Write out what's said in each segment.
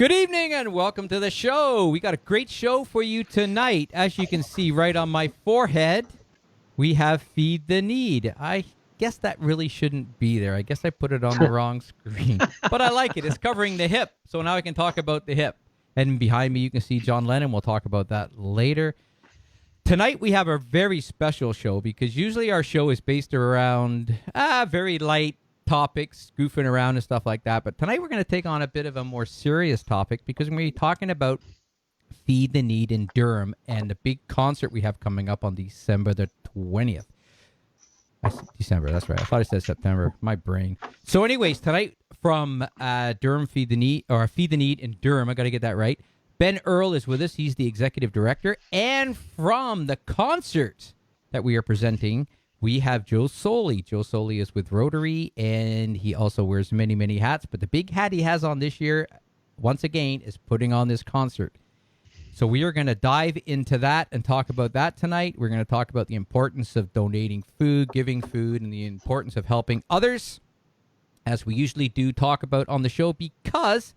Good evening and welcome to the show. We got a great show for you tonight. As you can see right on my forehead, we have Feed the Need. I guess that really shouldn't be there. I guess I put it on the wrong screen. But I like it. It's covering the hip. So now I can talk about the hip. And behind me, you can see John Lennon. We'll talk about that later. Tonight, we have a very special show because usually our show is based around very light topics, goofing around and stuff like that. But tonight, we're going to take on a bit of a more serious topic because we're going to be talking about Feed the Need in Durham and the big concert we have coming up on December the 20th. December, that's right. I thought I said September. My brain. So anyways, tonight from Durham Feed the Need, or Feed the Need in Durham, I got to get that right. Ben Earle is with us. He's the executive director. And from the concert that we are presenting, we have Joe Solway. Joe Solway is with Rotary, and he also wears many, many hats. But the big hat he has on this year, once again, is putting on this concert. So we are going to dive into that and talk about that tonight. We're going to talk about the importance of donating food, giving food, and the importance of helping others, as we usually do talk about on the show, because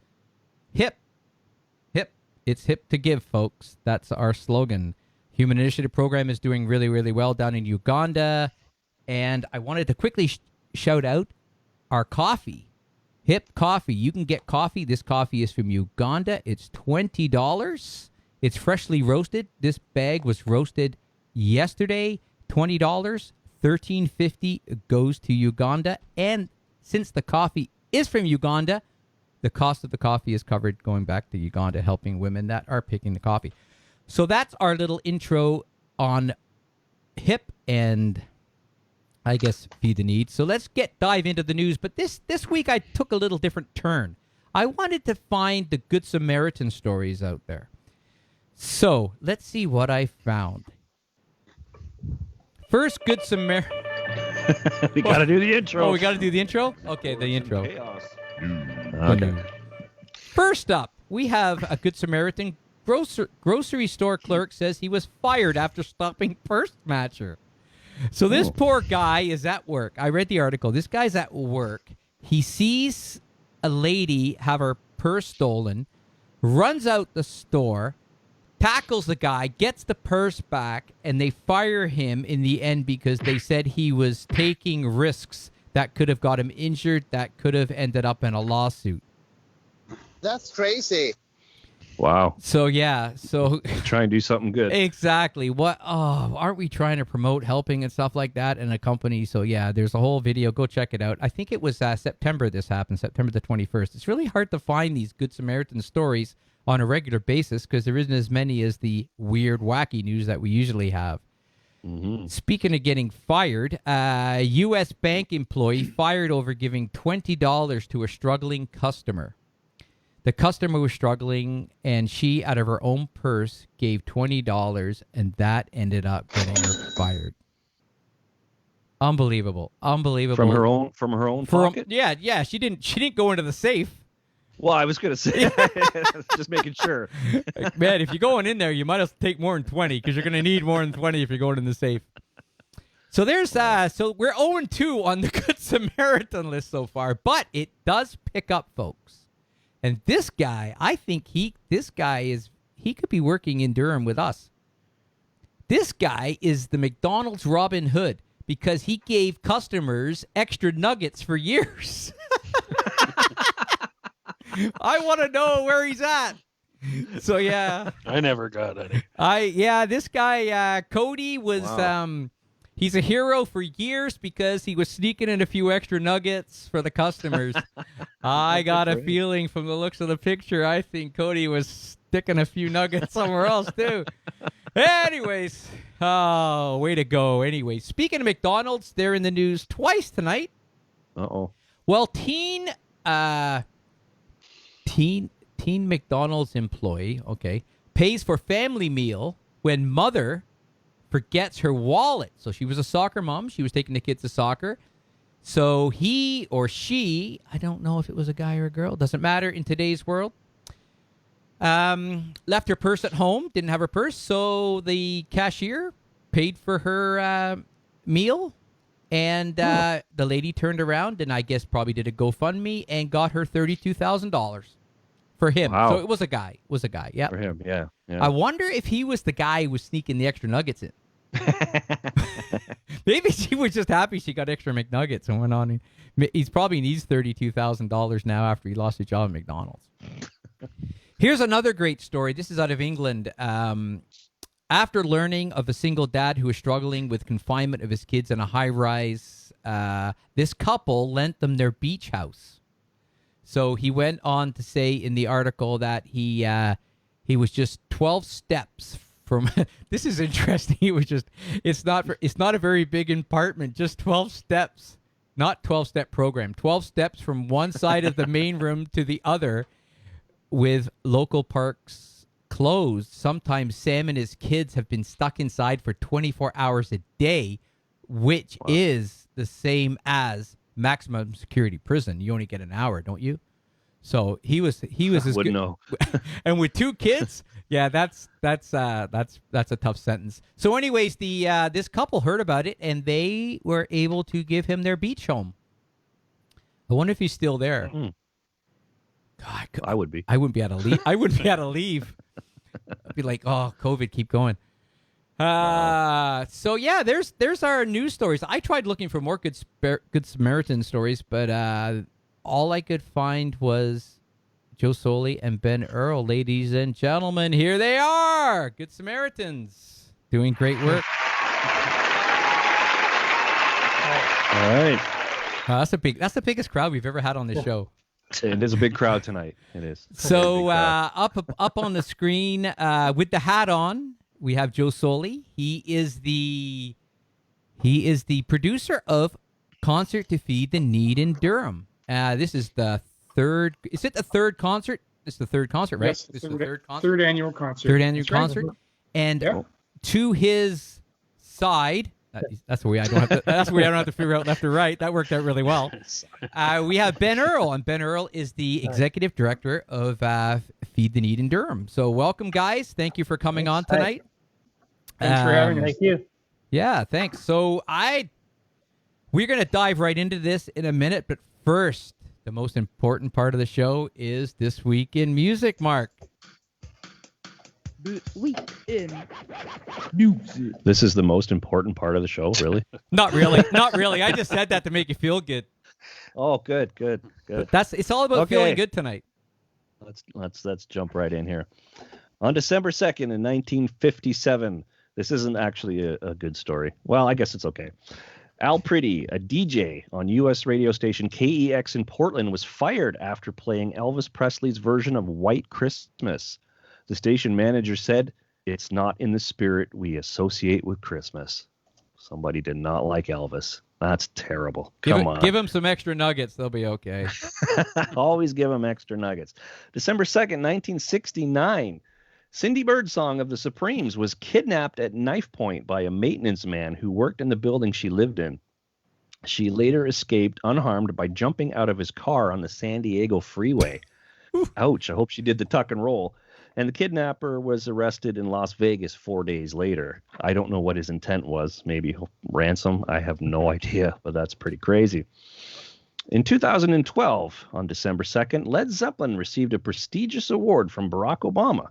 it's hip to give, folks. That's our slogan. Human Initiative Program is doing really, really well down in Uganda. And I wanted to quickly shout out our coffee. Hip Coffee. You can get coffee. This coffee is from Uganda. It's $20. It's freshly roasted. This bag was roasted yesterday. $20. $13.50 goes to Uganda. And since the coffee is from Uganda, the cost of the coffee is covered going back to Uganda, helping women that are picking the coffee. So that's our little intro on HIP and, I guess, Feed the Need. So let's dive into the news. But this week I took a little different turn. I wanted to find the Good Samaritan stories out there. So let's see what I found. First Good Samaritan. We got to do the intro. Oh, we got to do the intro? Okay, the intro. Chaos. Okay. First up, we have a Good Samaritan. Grocery store clerk says he was fired after stopping purse matcher. So this poor guy is at work. I read the article. This guy's at work. He sees a lady have her purse stolen, runs out the store, tackles the guy, gets the purse back, and they fire him in the end because they said he was taking risks that could have got him injured, that could have ended up in a lawsuit. That's crazy. Wow. So, yeah. So try and do something good. Exactly. Aren't we trying to promote helping and stuff like that in a company? So, yeah, there's a whole video. Go check it out. I think it was September this happened, September the 21st. It's really hard to find these Good Samaritan stories on a regular basis because there isn't as many as the weird, wacky news that we usually have. Mm-hmm. Speaking of getting fired, a U.S. bank employee fired over giving $20 to a struggling customer. The customer was struggling, and she, out of her own purse, gave $20, and that ended up getting her fired. Unbelievable. From her own pocket? Yeah. She didn't go into the safe. Well, I was going to say, just making sure. Man, if you're going in there, you might as well take more than 20 because you're going to need more than 20 if you're going in the safe. So there's so we're 0-2 on the Good Samaritan list so far, but it does pick up, folks. And this guy, I think he could be working in Durham with us. This guy is the McDonald's Robin Hood because he gave customers extra nuggets for years. I want to know where he's at. So, yeah. I never got any. This guy, Cody, was, he's a hero for years because he was sneaking in a few extra nuggets for the customers. I got a feeling from the looks of the picture, I think Cody was sticking a few nuggets somewhere else, too. Anyways, way to go. Anyway, speaking of McDonald's, they're in the news twice tonight. Uh-oh. Well, teen McDonald's employee, pays for family meal when mother forgets her wallet. So she was a soccer mom. She was taking the kids to soccer. So he or she, I don't know if it was a guy or a girl, doesn't matter in today's world, left her purse at home, didn't have her purse. So the cashier paid for her meal. And the lady turned around and I guess probably did a GoFundMe and got her $32,000. For him. Wow. So it was a guy. Yeah. For him, yeah. I wonder if he was the guy who was sneaking the extra nuggets in. Maybe she was just happy she got extra McNuggets and went on. He's probably needs $32,000 now after he lost his job at McDonald's. Here's another great story. This is out of England. After learning of a single dad who was struggling with confinement of his kids in a high-rise, this couple lent them their beach house. So he went on to say in the article that he was just 12 steps from. This is interesting. It's not a very big apartment. Just 12 steps, not 12-step program. 12 steps from one side of the main room to the other, with local parks closed. Sometimes Sam and his kids have been stuck inside for 24 hours a day, which is the same as maximum security prison. You only get an hour, don't you? So he was as wouldn't good. know. And with 2 kids, yeah, that's a tough sentence. So, anyways, this couple heard about it and they were able to give him their beach home. I wonder if he's still there. God, I would be. I wouldn't be able to leave. I'd be like, oh, COVID, keep going. So yeah, there's our news stories. I tried looking for more good Samaritan stories, but all I could find was Joe Solway and Ben Earle. Ladies and gentlemen, here they are, Good Samaritans, doing great work. All right. That's the biggest crowd we've ever had on this show. It is a big crowd tonight. It is. So up on the screen with the hat on, we have Joe Solway. He is the producer of Concert to Feed the Need in Durham. This is the third. Is it the third concert? It's the third concert, right? Yes, this is the third concert. Third annual concert. Third annual That's right. concert. And Yeah. to his side, that's where I don't have to figure out left or right. That worked out really well. We have Ben Earle, and Ben Earle is the executive director of Feed the Need in Durham. So welcome, guys. Thank you for coming on tonight. Thanks for having us. Thank you. Yeah, thanks. So we're going to dive right into this in a minute, but first, the most important part of the show is This Week in Music, Mark. Week in music. This is the most important part of the show, really? Not really. Not really. I just said that to make you feel good. Oh, good. It's all about feeling good tonight. Let's jump right in here. On December 2nd in 1957, this isn't actually a good story. Well, I guess it's okay. Al Pretty, a DJ on U.S. radio station KEX in Portland, was fired after playing Elvis Presley's version of White Christmas. The station manager said, "It's not in the spirit we associate with Christmas." Somebody did not like Elvis. That's terrible. Come on. Give him some extra nuggets. They'll be okay. Always give him extra nuggets. December 2nd, 1969. Cindy Birdsong of the Supremes was kidnapped at knife point by a maintenance man who worked in the building she lived in. She later escaped unharmed by jumping out of his car on the San Diego freeway. Ouch. I hope she did the tuck and roll. And the kidnapper was arrested in Las Vegas 4 days later. I don't know what his intent was. Maybe ransom. I have no idea, but that's pretty crazy. In 2012, on December 2nd, Led Zeppelin received a prestigious award from Barack Obama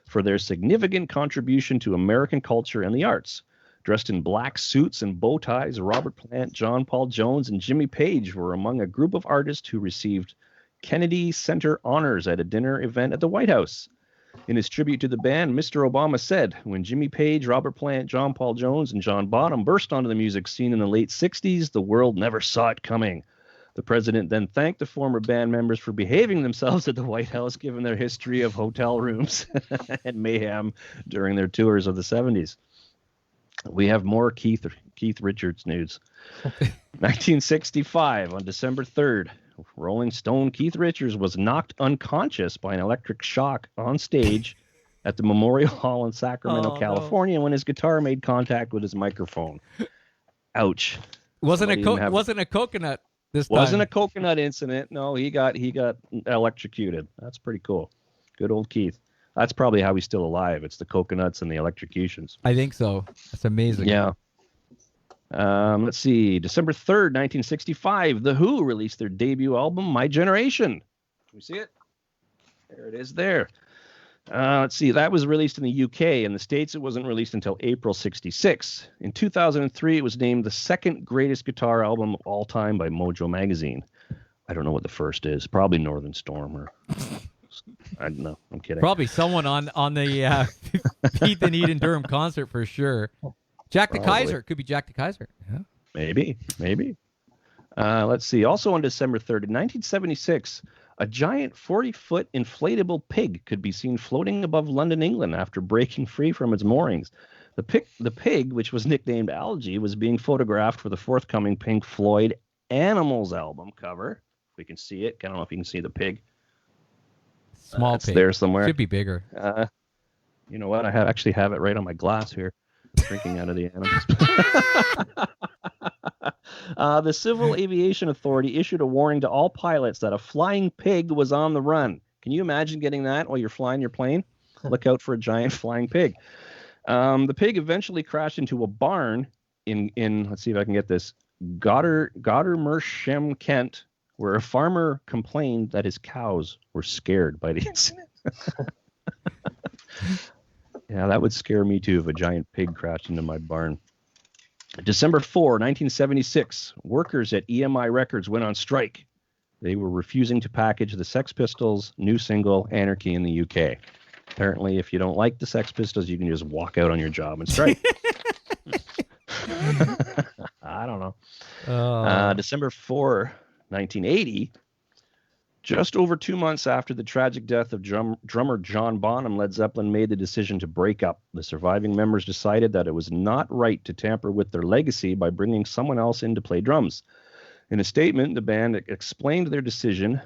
for their significant contribution to American culture and the arts. Dressed in black suits and bow ties, Robert Plant, John Paul Jones, and Jimmy Page were among a group of artists who received Kennedy Center honors at a dinner event at the White House. In his tribute to the band, Mr. Obama said, "When Jimmy Page, Robert Plant, John Paul Jones, and John Bonham burst onto the music scene in the late 60s, the world never saw it coming." The president then thanked the former band members for behaving themselves at the White House, given their history of hotel rooms and mayhem during their tours of the 70s. We have more Keith Richards news. 1965, on December 3rd, Rolling Stone Keith Richards was knocked unconscious by an electric shock on stage at the Memorial Hall in Sacramento, California, when his guitar made contact with his microphone. Ouch. Wasn't a coconut this time. Wasn't a coconut incident. No, he got electrocuted. That's pretty cool. Good old Keith. That's probably how he's still alive. It's the coconuts and the electrocutions. I think so. That's amazing. Yeah. Let's see. December 3rd, 1965, The Who released their debut album, My Generation. Can we see it? There it is there. Let's see. That was released in the UK. In the States, it wasn't released until April 66. In 2003, it was named the second greatest guitar album of all time by Mojo Magazine. I don't know what the first is. Probably Northern Storm or... I don't know. I'm kidding. Probably someone on the Feed the Need in Durham concert for sure. Jack the Kaiser. Could be Jack the Kaiser. Yeah. Maybe. Let's see. Also on December 3rd, 1976, a giant 40-foot inflatable pig could be seen floating above London, England after breaking free from its moorings. The pig, which was nicknamed Algie, was being photographed for the forthcoming Pink Floyd Animals album cover. If we can see it. I don't know if you can see the pig. Small it's pig. there somewhere. Should be bigger. You know what? I actually have it right on my glass here. Drinking out of the animals. The Civil Aviation Authority issued a warning to all pilots that a flying pig was on the run. Can you imagine getting that while you're flying your plane? Look out for a giant flying pig. The pig eventually crashed into a barn in let's see if I can get this, Godmersham, Kent, where a farmer complained that his cows were scared by the incident. Yeah, that would scare me too if a giant pig crashed into my barn. December 4, 1976, workers at EMI Records went on strike. They were refusing to package the Sex Pistols' new single, Anarchy in the UK. Apparently, if you don't like the Sex Pistols, you can just walk out on your job and strike. I don't know. December 4, 1980, just over 2 months after the tragic death of drummer John Bonham, Led Zeppelin made the decision to break up. The surviving members decided that it was not right to tamper with their legacy by bringing someone else in to play drums. In a statement, the band explained their decision.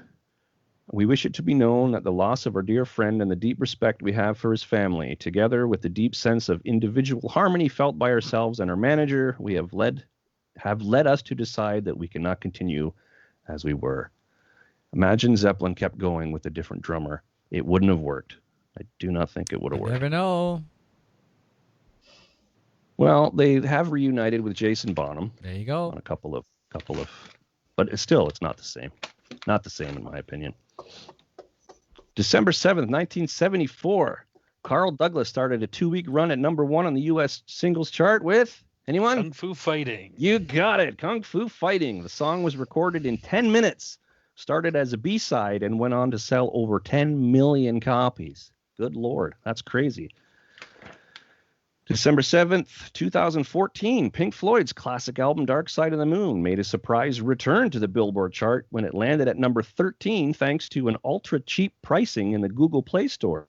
We wish it to be known that the loss of our dear friend and the deep respect we have for his family, together with the deep sense of individual harmony felt by ourselves and our manager, have led us to decide that we cannot continue as we were. Imagine Zeppelin kept going with a different drummer. It wouldn't have worked. I do not think it would have worked. Never know. Well, they have reunited with Jason Bonham. There you go. On a couple of, but it's not the same. Not the same in my opinion. December 7th, 1974. Carl Douglas started a 2-week run at number 1 on the U.S. singles chart with anyone? Kung Fu Fighting. You got it. Kung Fu Fighting. The song was recorded in 10 minutes. Started as a B-side and went on to sell over 10 million copies. Good Lord, that's crazy. December 7th, 2014, Pink Floyd's classic album Dark Side of the Moon made a surprise return to the Billboard chart when it landed at number 13 thanks to an ultra-cheap pricing in the Google Play Store.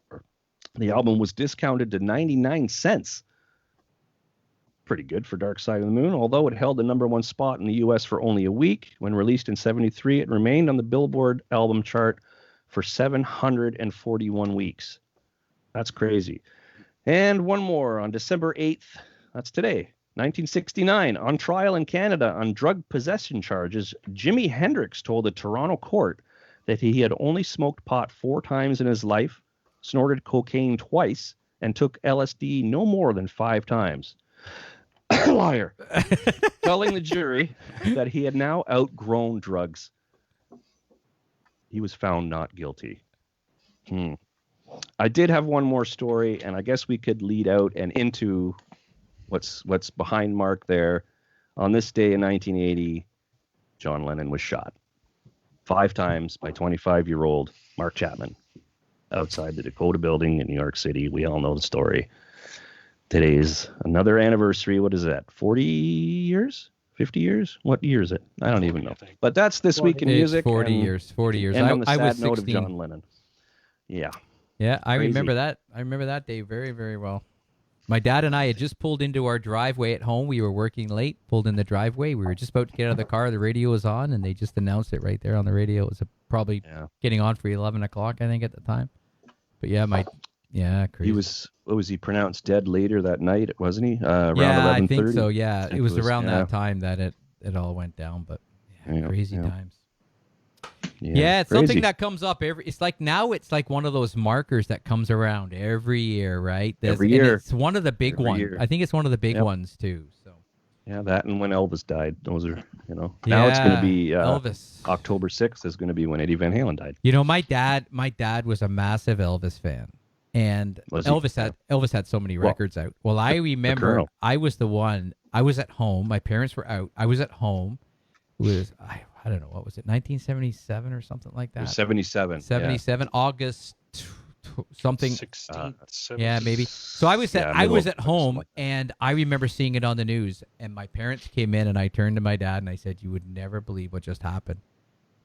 The album was discounted to 99 cents. Pretty good for Dark Side of the Moon, although it held the number 1 spot in the U.S. for only a week. When released in 73, it remained on the Billboard album chart for 741 weeks. That's crazy. And one more on December 8th. That's today, 1969. On trial in Canada on drug possession charges, Jimi Hendrix told a Toronto court that he had only smoked pot 4 times in his life, snorted cocaine twice, and took LSD no more than 5 times. Liar. Telling the jury that he had now outgrown drugs. He was found not guilty. I did have one more story, and I guess we could lead out and into what's behind Mark there. On this day in 1980, John Lennon was shot 5 times by 25-year-old Mark Chapman outside the Dakota Building in New York City. We all know the story. Today's another anniversary. What is that? 40 years? 50 years? What year is it? I don't even know. But that's this week in music. 40 years. 40 years. And on the sad was note 16. of John Lennon. Yeah. Yeah, I Crazy. remember that. I remember that day very, very well. My dad and I had just pulled into our driveway at home. We were working late, pulled in the driveway. We were just about to get out of the car. The radio was on, and they just announced it right there on the radio. It was probably getting on for 11 o'clock, I think, at the time. But yeah, crazy. Was he pronounced dead later that night, wasn't he? Around 11:30? I think so, yeah. It was around that time that it all went down, but crazy times. Yeah, it's crazy. something that comes up it's like one of those markers that comes around every year, right? Every year. And it's one of the big ones. Year. I think it's one of the big ones too. So Yeah, that and when Elvis died. Those are, Now it's going to be Elvis. October 6th is going to be when Eddie Van Halen died. My dad was a massive Elvis fan. And Was he? Elvis had so many records out. Well, I remember Colonel. I was at home. My parents were out. I was at home. It was I don't know, what was it? 1977 or something like that. It was 77. 77 August something. 16th, Yeah, maybe. So I was at home, like and I remember seeing it on the news, and my parents came in, and I turned to my dad and I said, "You would never believe what just happened.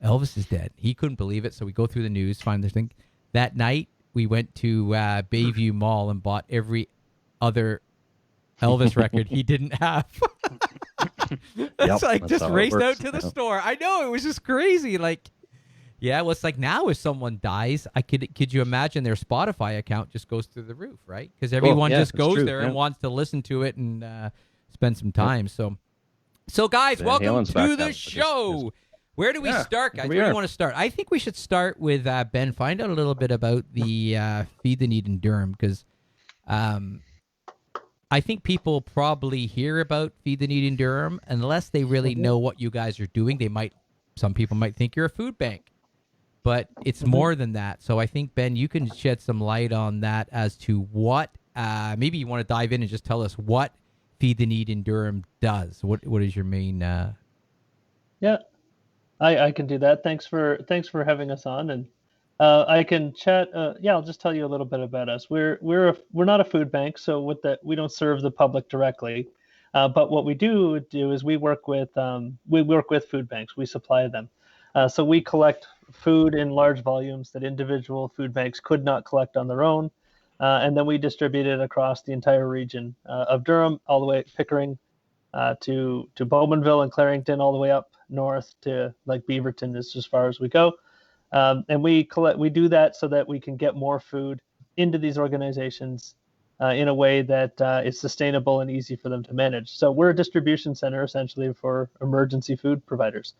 Elvis is dead." He couldn't believe it, so we go through the news, find this thing. That night we went to Bayview Mall and bought every other Elvis record he didn't have. That's just raced out to the store. I know, it was just crazy. Like, yeah, well, it's like now if someone dies, could you imagine their Spotify account just goes through the roof, right? Because everyone just goes there and wants to listen to it and spend some time. So guys, Van welcome Halen's to back the now. show. Where do we start, guys? here Where we do you are. want to start? I think we should start with Ben. Find out a little bit about the Feed the Need in Durham, because I think people probably hear about Feed the Need in Durham unless they really know what you guys are doing. Some people might think you're a food bank, but it's more than that. So I think, Ben, you can shed some light on that as to what. Maybe you want to dive in and just tell us what Feed the Need in Durham does. What is your main? Yeah, I can do that. Thanks for having us on, and I can chat. I'll just tell you a little bit about us. We're not a food bank, so with that we don't serve the public directly. But what we do is we work with food banks. We supply them. So we collect food in large volumes that individual food banks could not collect on their own, and then we distribute it across the entire region of Durham, all the way Pickering to Bowmanville and Clarington, all the way up north to like Beaverton is as far as we go. And we do that so that we can get more food into these organizations in a way that is sustainable and easy for them to manage. So we're a distribution center essentially for emergency food providers.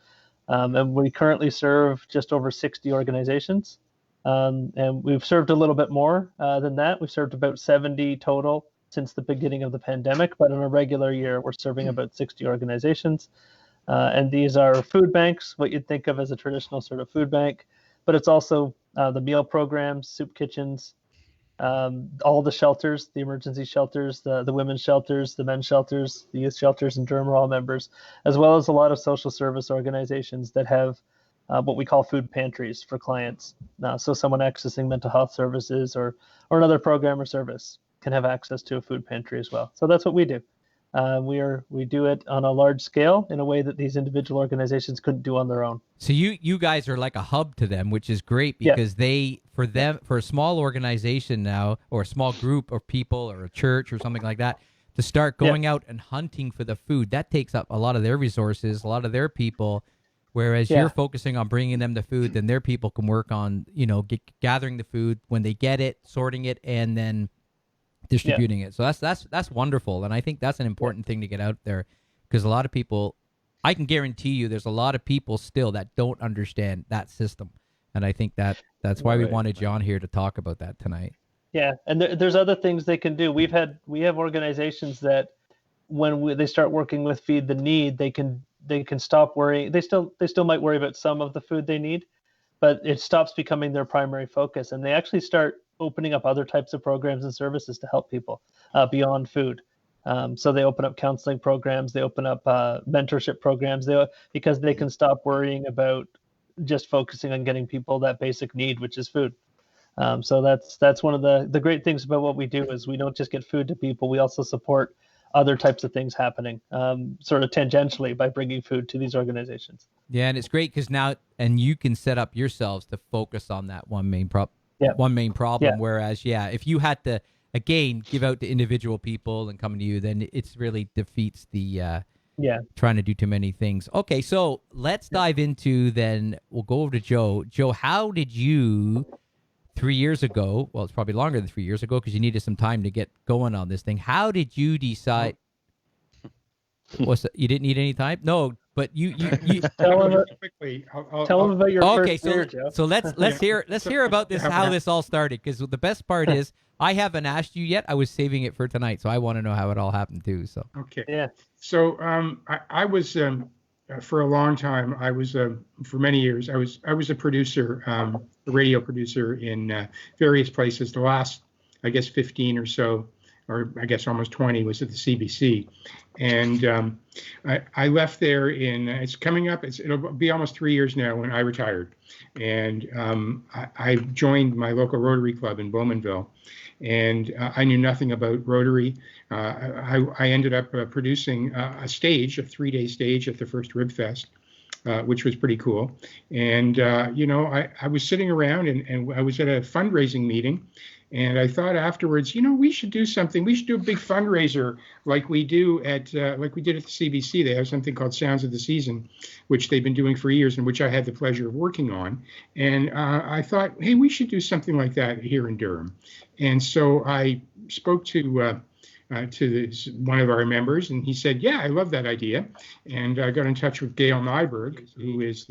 And we currently serve just over 60 organizations. And we've served a little bit more than that. We've served about 70 total since the beginning of the pandemic, but in a regular year, we're serving about 60 organizations. And these are food banks, what you'd think of as a traditional sort of food bank, but it's also the meal programs, soup kitchens, all the shelters, the emergency shelters, the women's shelters, the men's shelters, the youth shelters in Durham are all members, as well as a lot of social service organizations that have what we call food pantries for clients. So someone accessing mental health services or another program or service can have access to a food pantry as well. So that's what we do. We do it on a large scale in a way that these individual organizations couldn't do on their own. So you guys are like a hub to them, which is great because for a small organization now, or a small group of people or a church or something like that, to start going out and hunting for the food, that takes up a lot of their resources, a lot of their people. Whereas you're focusing on bringing them the food, then their people can work on, gathering the food when they get it, sorting it, and then distributing it. So that's wonderful, and I think that's an important thing to get out there, because a lot of people, I can guarantee you, there's a lot of people still that don't understand that system, and I think that's why we wanted you on here to talk about that tonight. Yeah, and there's other things they can do. We have organizations that when they start working with Feed the Need, they can stop worrying. They still might worry about some of the food they need, but it stops becoming their primary focus, and they actually start opening up other types of programs and services to help people beyond food. So they open up counseling programs, they open up mentorship programs, because they can stop worrying about just focusing on getting people that basic need, which is food. So that's one of the great things about what we do is we don't just get food to people, we also support other types of things happening sort of tangentially by bringing food to these organizations. Yeah, and it's great because now, and you can set up yourselves to focus on that one main problem. Yeah. Whereas, if you had to, again, give out to individual people and come to you, then it's really defeats the trying to do too many things. Okay, so let's dive into, then we'll go over to Joe. Joe, how did you, 3 years ago, well, it's probably longer than 3 years ago because you needed some time to get going on this thing. How did you decide? What's that? You didn't need any time? No, but you Tell him, quickly. tell him about your okay, first beer, Joe. so let's hear about this, how this all started, because the best part is I haven't asked you yet. I was saving it for tonight, so I want to know how it all happened too. So Okay. Yeah. So I was for a long time. I was for many years. I was a producer, a radio producer in various places. The last, I guess, 15 or so, or I guess almost 20, was at the CBC, and I left there in. It's coming up. It'll be almost 3 years now when I retired, and I joined my local Rotary Club in Bowmanville. And I knew nothing about Rotary. I ended up producing a stage, a 3-day stage at the first Rib Fest, which was pretty cool. And, I was sitting around and I was at a fundraising meeting. And I thought afterwards, we should do something. We should do a big fundraiser like we do like we did at the CBC. They have something called Sounds of the Season, which they've been doing for years and which I had the pleasure of working on. And I thought, hey, we should do something like that here in Durham. And so I spoke to one of our members, and he said, yeah, I love that idea. And I got in touch with Gail Nyberg, who is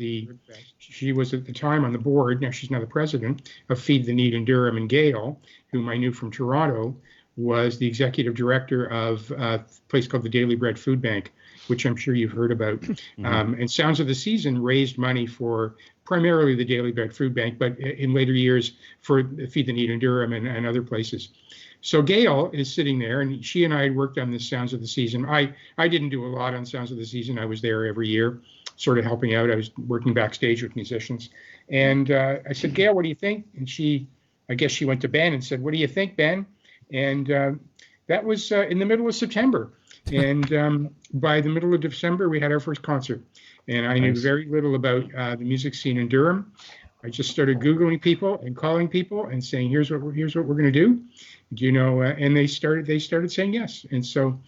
she was at the time on the board, now she's now the president of Feed the Need in Durham, and Gail, whom I knew from Toronto, was the executive director of a place called the Daily Bread Food Bank, which I'm sure you've heard about. Mm-hmm. And Sounds of the Season raised money for primarily the Daily Bread Food Bank, but in later years for Feed the Need in Durham and other places. So Gail is sitting there, and she and I had worked on this Sounds of the Season. I didn't do a lot on Sounds of the Season. I was there every year, sort of helping out. I was working backstage with musicians. And I said, Gail, what do you think? And I guess she went to Ben and said, what do you think, Ben? And that was in the middle of September. And by the middle of December, we had our first concert. And I knew very little about the music scene in Durham. I just started Googling people and calling people and saying, here's what we're going to do. And they started saying yes. And so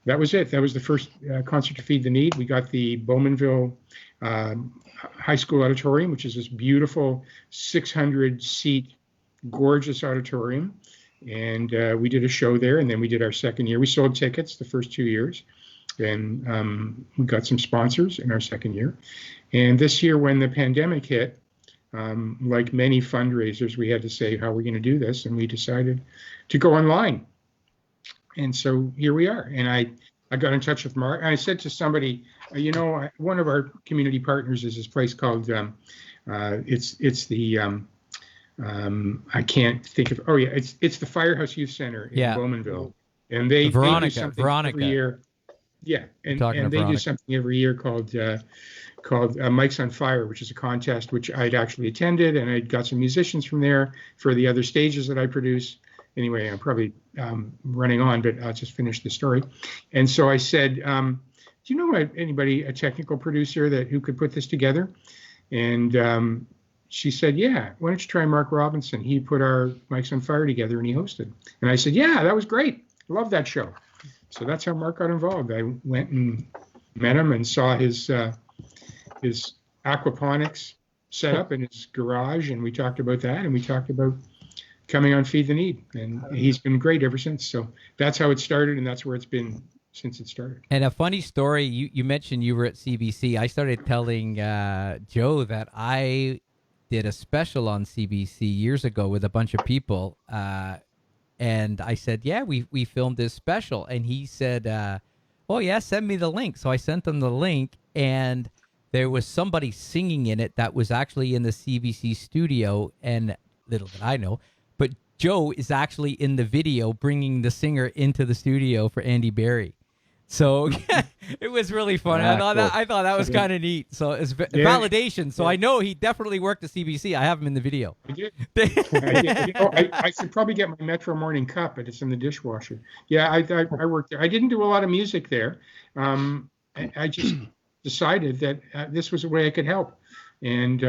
that was it. That was the first concert to Feed the Need. We got the Bowmanville High School Auditorium, which is this beautiful 600-seat, gorgeous auditorium. And we did a show there, and then we did our second year. We sold tickets the first 2 years, and we got some sponsors in our second year. And this year, when the pandemic hit, like many fundraisers, we had to say, how are we going to do this? And we decided to go online. And so here we are. And I got in touch with Mark. And I said to somebody, one of our community partners is this place called, it's the, I can't think of, it's the Firehouse Youth Center in Bowmanville. And they do something every year. Yeah, and they do something every year called Mike's on Fire, which is a contest which I'd actually attended, and I'd got some musicians from there for the other stages that I produce. Anyway, I'm probably running on, but I'll just finish the story. And so I said, do you know anybody, a technical producer who could put this together? And she said, yeah, why don't you try Mark Robinson? He put our Mike's on Fire together and he hosted. And I said, yeah, that was great. I love that show. So that's how Mark got involved. I went and met him and saw his aquaponics set up in his garage, and we talked about that, and we talked about coming on Feed the Need, and he's been great ever since. So that's how it started, and that's where it's been since it started. And a funny story, you mentioned you were at CBC. I started telling Joe that I did a special on CBC years ago with a bunch of people, and I said, yeah, we filmed this special. And he said, oh, yeah, send me the link. So I sent him the link, and there was somebody singing in it that was actually in the CBC studio. And little did I know, but Joe is actually in the video bringing the singer into the studio for Andy Berry. So it was really fun. I thought that was kind of neat. So it's validation. So I know he definitely worked at CBC. I have him in the video. I did. I should probably get my Metro Morning cup, but it's in the dishwasher. Yeah, I worked there. I didn't do a lot of music there. I just decided that this was a way I could help. And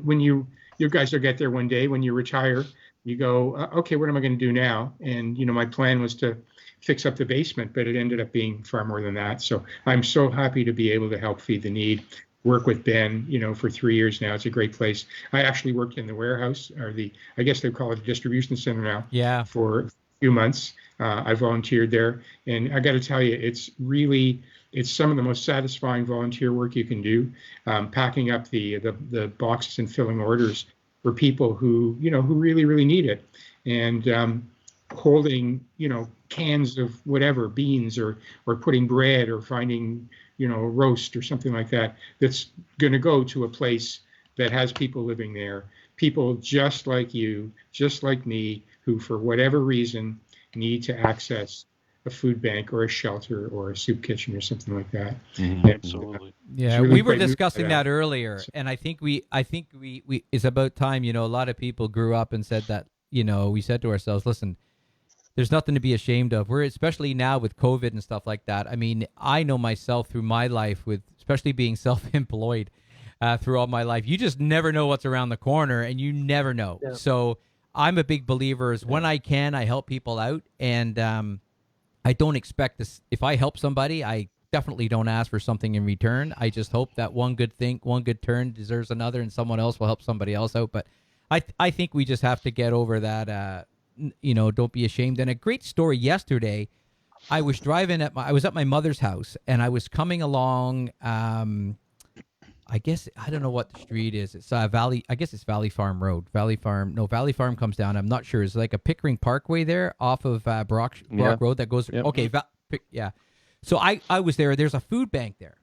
when you guys will get there one day when you retire, you go, okay, what am I going to do now? And my plan was to fix up the basement, but it ended up being far more than that. So I'm so happy to be able to help Feed the Need, work with Ben, for 3 years now. It's a great place. I actually worked in the warehouse, or I guess they call it a distribution center now. Yeah. For a few months. I volunteered there, and I got to tell you, it's really it's some of the most satisfying volunteer work you can do, packing up the boxes and filling orders for people who who really really need it, and holding cans of whatever, beans, or putting bread, or finding a roast or something like that that's going to go to a place that has people living there, people just like you, just like me, who for whatever reason need to access a food bank or a shelter or a soup kitchen or something like that. Mhm. Absolutely. Yeah, really we were quite moved by discussing that. that earlier, and I think we it's about time. A lot of people grew up and said that. We said to ourselves, listen, there's nothing to be ashamed of. We're especially now with COVID and stuff like that. I mean, I know myself through my life, with especially being self-employed through all my life. You just never know what's around the corner, and you never know. Yeah. So I'm a big believer is when I can, I help people out, and I don't expect this. If I help somebody, I definitely don't ask for something in return. I just hope that one good turn deserves another, and someone else will help somebody else out. But I think we just have to get over that. Don't be ashamed. And a great story yesterday. I was driving I was at my mother's house, and I was coming along. I guess I don't know what the street is. It's Valley. I guess it's Valley Farm Road. Valley Farm comes down. I'm not sure. It's like a Pickering Parkway there off of Brock Road that goes. Yep. Okay, yeah. So I was there. There's a food bank there,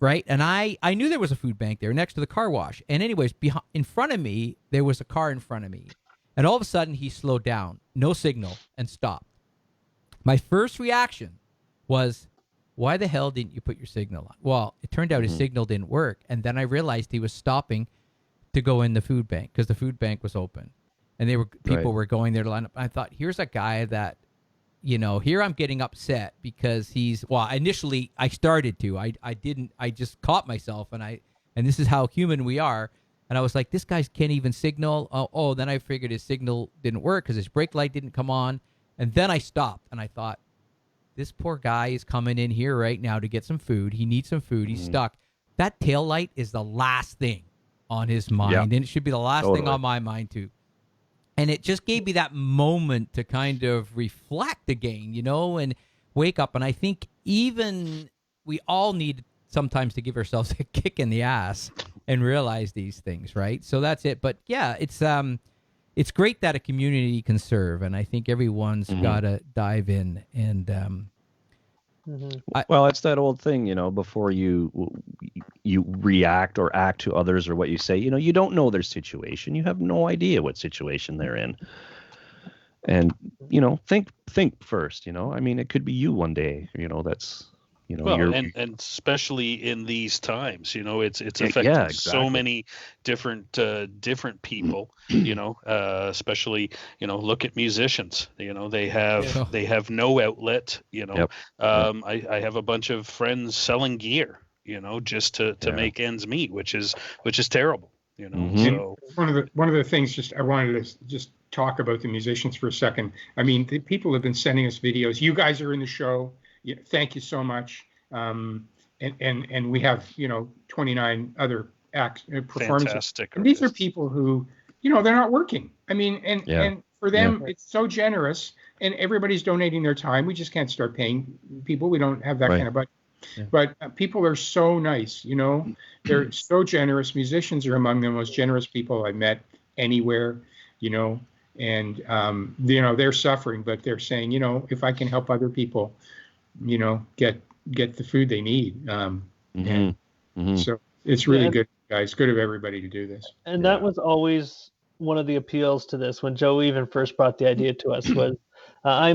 right? And I knew there was a food bank there next to the car wash. And anyways, in front of me there was a car in front of me, and all of a sudden he slowed down, no signal, and stopped. My first reaction was, why the hell didn't you put your signal on? Well, it turned out his signal didn't work. And then I realized he was stopping to go in the food bank because the food bank was open. And people were going there to line up. I thought, here's a guy that, here I'm getting upset because initially I started to. I just caught myself, and this is how human we are. And I was like, this guy can't even signal. Then I figured his signal didn't work because his brake light didn't come on. And then I stopped, and I thought, this poor guy is coming in here right now to get some food. He needs some food. He's stuck. That tail light is the last thing on his mind, and it should be the last thing on my mind too. And it just gave me that moment to kind of reflect again, and wake up. And I think even we all need sometimes to give ourselves a kick in the ass and realize these things, right? So that's it. But yeah, it's great that a community can serve, and I think everyone's got to dive in. And well, it's that old thing, before you react or act to others or what you say, you don't know their situation. You have no idea what situation they're in. And, think first, I mean, it could be you one day, that's, well, and especially in these times, it's affecting so many different people, especially, look at musicians, they have no outlet, I have a bunch of friends selling gear, just to make ends meet, which is terrible, So one of the things I wanted to just talk about the musicians for a second. I mean, the people have been sending us videos. You guys are in the show. Thank you so much. And we have 29 other performances. Fantastic. And these are people who they're not working. I mean, and for them it's so generous, and everybody's donating their time. We just can't start paying people. We don't have that kind of budget. Yeah. But people are so nice. They're so generous. Musicians are among the most generous people I've met anywhere. And they're suffering, but they're saying, if I can help other people, get the food they need. So it's really good, guys. Good of everybody to do this. And that was always one of the appeals to this when Joe even first brought the idea to us was I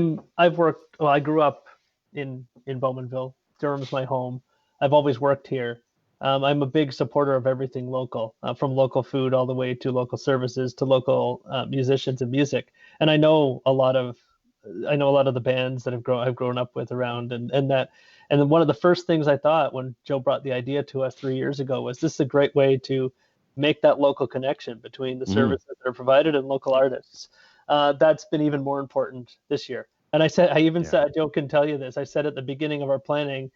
grew up in Bowmanville. Durham's my home. I've always worked here. I'm a big supporter of everything local, from local food all the way to local services to local musicians and music. And I know a lot of the bands that I've grown up with around, and then one of the first things I thought when Joe brought the idea to us 3 years ago was this is a great way to make that local connection between the services that are provided and local artists. That's been even more important this year. And I said, Joe can tell you this. I said at the beginning of our planning,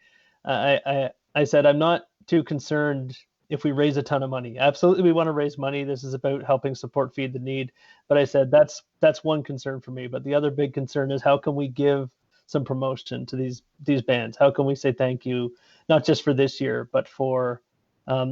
I said, I'm not too concerned if we raise a ton of money. Absolutely, we want to raise money. This is about helping support Feed the Need. But I said, that's one concern for me. But the other big concern is how can we give some promotion to these bands? How can we say thank you, not just for this year, but for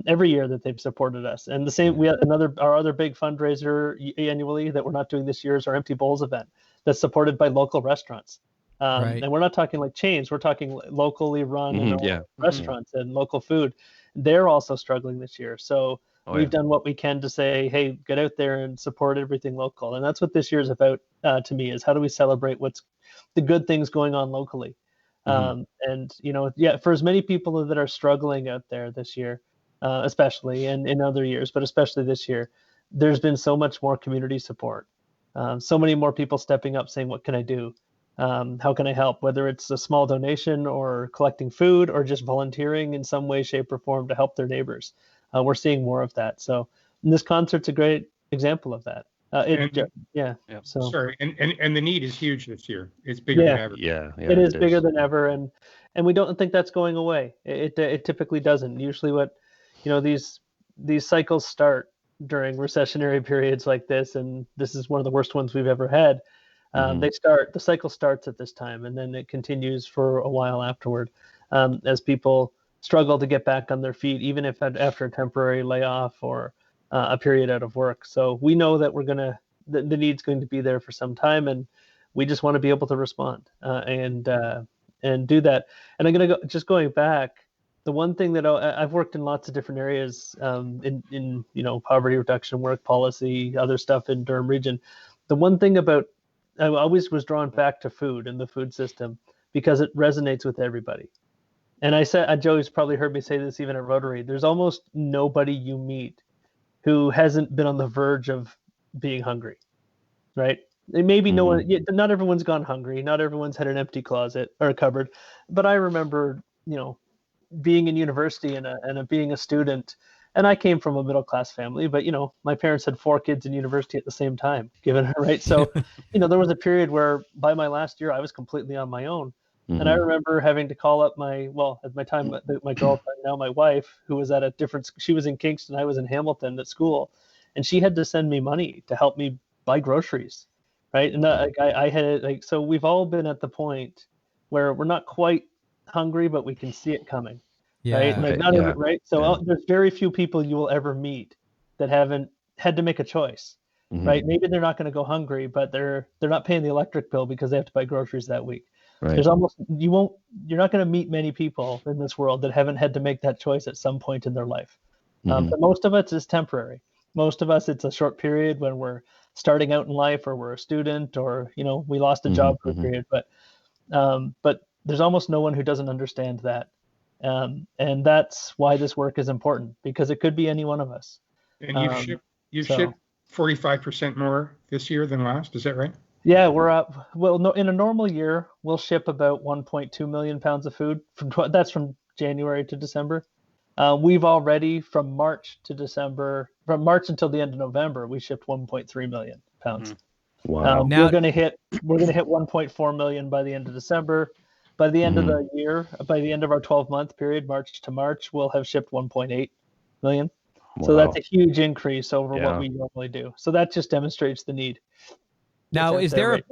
every year that they've supported us? And the same, we have our other big fundraiser annually that we're not doing this year is our Empty Bowls event that's supported by local restaurants. Right. And we're not talking like chains, we're talking locally run restaurants and local food. They're also struggling this year. So we've done what we can to say, hey, get out there and support everything local. And that's what this year is about to me, is how do we celebrate what's the good things going on locally? And, for as many people that are struggling out there this year, especially and in other years, but especially this year, there's been so much more community support. So many more people stepping up saying, what can I do? How can I help? Whether it's a small donation or collecting food or just volunteering in some way, shape, or form to help their neighbors. We're seeing more of that. So this concert's a great example of that. So sorry, and the need is huge this year. It's bigger than ever. It is bigger than ever, and we don't think that's going away. It typically doesn't. Usually, these cycles start during recessionary periods like this, and this is one of the worst ones we've ever had. The cycle starts at this time, and then it continues for a while afterward, as people struggle to get back on their feet, even if after a temporary layoff or a period out of work. So we know that the need's going to be there for some time, and we just want to be able to respond and do that. And I'm going to going back. The one thing that I've worked in lots of different areas in poverty reduction work, policy, other stuff in Durham region. The one thing about I always was drawn back to food and the food system because it resonates with everybody. And I said, Joey's probably heard me say this even at Rotary, there's almost nobody you meet who hasn't been on the verge of being hungry, right? Maybe not everyone's gone hungry. Not everyone's had an empty closet or a cupboard. But I remember, being in university and being a student, and I came from a middle-class family, but, my parents had 4 kids in university at the same time, right? So, there was a period where by my last year, I was completely on my own. And I remember having to call up at my time, my girlfriend, now my wife, who was she was in Kingston, I was in Hamilton at school, and she had to send me money to help me buy groceries, right? And I had so we've all been at the point where we're not quite hungry, but we can see it coming, right? Right? So there's very few people you will ever meet that haven't had to make a choice, right? Maybe they're not going to go hungry, but they're not paying the electric bill because they have to buy groceries that week. Right. You're not going to meet many people in this world that haven't had to make that choice at some point in their life. But most of us is temporary. Most of us, it's a short period when we're starting out in life, or we're a student, or we lost a job for a period. But there's almost no one who doesn't understand that, and that's why this work is important, because it could be any one of us. And you've shipped 45% more this year than last. Is that right? Yeah, we're up. Well, no, in a normal year, we'll ship about 1.2 million pounds of food. That's from January to December. We've already, from March until the end of November, we shipped 1.3 million pounds. Wow. We're going to hit 1.4 million by the end of December. By the end of the year, by the end of our 12-month period, March to March, we'll have shipped 1.8 million. Wow. So that's a huge increase over what we normally do. So that just demonstrates the need. Now, is there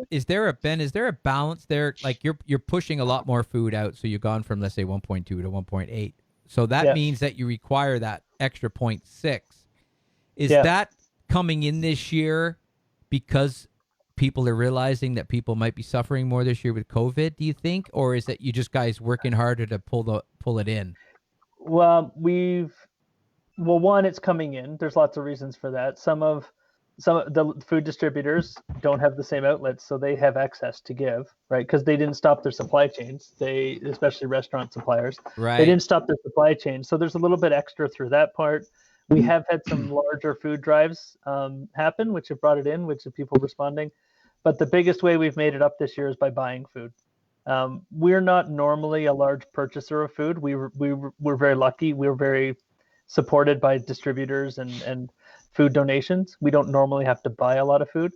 a balance there? Like you're pushing a lot more food out, so you've gone from, let's say, 1.2 to 1.8. So that means that you require that extra 0.6. Is that coming in this year because people are realizing that people might be suffering more this year with COVID, do you think? Or is that you just guys working harder to pull it in? Well, one, it's coming in. There's lots of reasons for that. Some of the food distributors don't have the same outlets, so they have access to give, right? Because they didn't stop their supply chains. Especially restaurant suppliers, right? They didn't stop their supply chain, so there's a little bit extra through that part. We have had some larger food drives happen, which have brought it in, which have people responding. But the biggest way we've made it up this year is by buying food. We're not normally a large purchaser of food. We're very lucky. We're very supported by distributors and food donations. We don't normally have to buy a lot of food.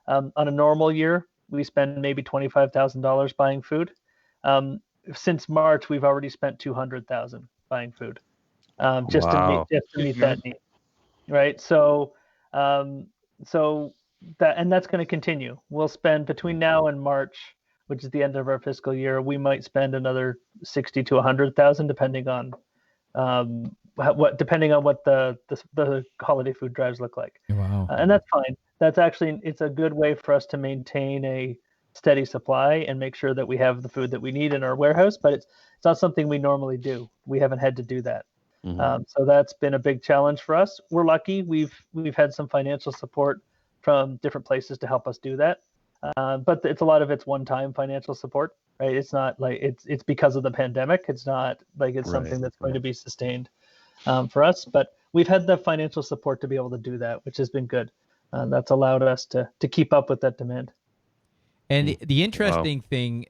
On a normal year, we spend maybe $25,000 buying food. Since March, we've already spent $200,000 buying food, just to meet that need, right? So that's going to continue. We'll spend between now and March, which is the end of our fiscal year, we might spend another 60 to 100,000, depending on what the holiday food drives look like. Wow. And that's fine. It's a good way for us to maintain a steady supply and make sure that we have the food that we need in our warehouse. But it's not something we normally do. We haven't had to do that. So that's been a big challenge for us. We're lucky. We've had some financial support from different places to help us do that. But it's a lot of it's one-time financial support, right? It's not like it's because of the pandemic. It's not like it's something that's going to be sustained for us. But we've had the financial support to be able to do that, which has been good. That's allowed us to keep up with that demand. And the interesting thing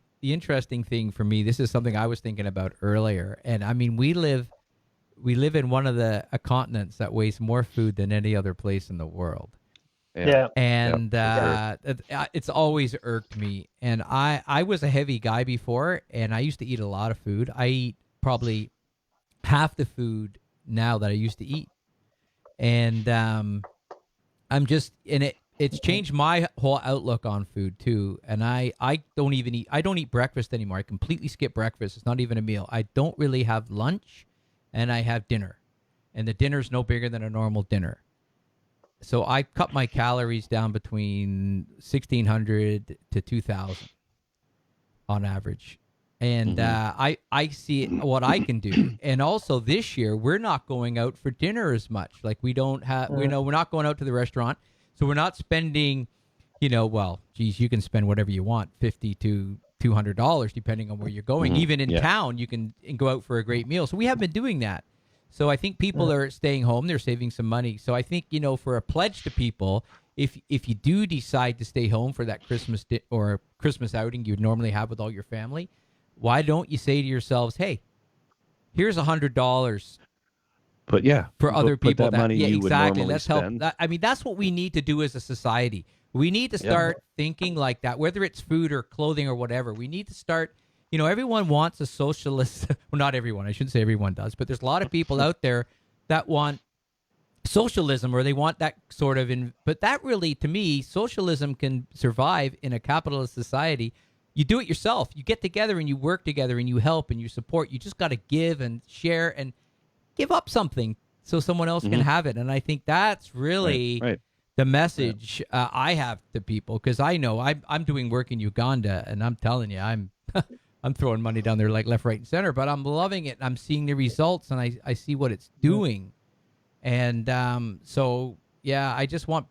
for me, this is something I was thinking about earlier. And I mean, we live in one of the continents that wastes more food than any other place in the world. Yeah. And it's always irked me. And I was a heavy guy before, and I used to eat a lot of food. I eat probably half the food now that I used to eat. And I'm just in it. It's changed my whole outlook on food too. And I don't eat breakfast anymore. I completely skip breakfast. It's not even a meal. I don't really have lunch, and I have dinner. And the dinner's no bigger than a normal dinner. So I cut my calories down between 1,600 to 2,000 on average. And I see what I can do. And also this year, we're not going out for dinner as much. Like we don't have, we're not going out to the restaurant. So we're not spending, well, geez, you can spend whatever you want, $50 to $200, depending on where you're going. Even in town, you can go out for a great meal. So we have been doing that. So I think people are staying home. They're saving some money. So I think, for a pledge to people, if you do decide to stay home for that Christmas or Christmas outing you would normally have with all your family, why don't you say to yourselves, hey, here's $100 for other people that money you would normally let's spend. help. I mean, that's what we need to do as a society. We need to start thinking like that, whether it's food or clothing or whatever. We need to start, everyone wants a socialist. Well, not everyone. I shouldn't say everyone does, but there's a lot of people out there that want socialism, or they want that sort of but that really, to me, socialism can survive in a capitalist society. You do it yourself. You get together and you work together and you help and you support. You just got to give and share and give up something so someone else can have it. And I think that's really the message I have to people, because I know I'm doing work in Uganda, and I'm telling you, I'm throwing money down there like left, right, and center, but I'm loving it. I'm seeing the results, and I see what it's doing. And so, I just want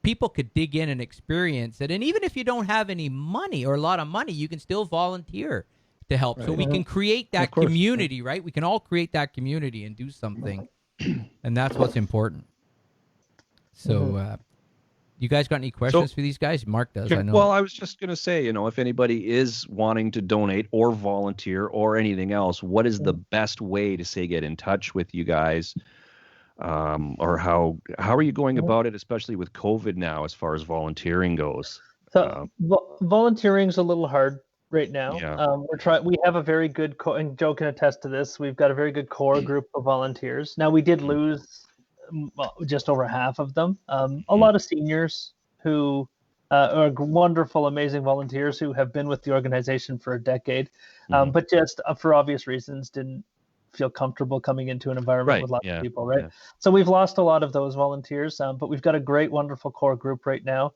people could dig in and experience it. And even if you don't have any money or a lot of money, you can still volunteer to help. So we can create that community, right? We can all create that community and do something. And that's what's important. So you guys got any questions for these guys? Mark does, I know. Well, I was just going to say, if anybody is wanting to donate or volunteer or anything else, what is the best way to, say, get in touch with you guys? Or how are you going about it, especially with COVID now, as far as volunteering goes? So volunteering's a little hard right now. We have a very good and Joe can attest to this. We've got a very good core group of volunteers. Now, we did lose just over half of them. A lot of seniors who are wonderful, amazing volunteers who have been with the organization for a decade, but just for obvious reasons didn't feel comfortable coming into an environment with lots of people, right? Yeah. So we've lost a lot of those volunteers, but we've got a great, wonderful core group right now.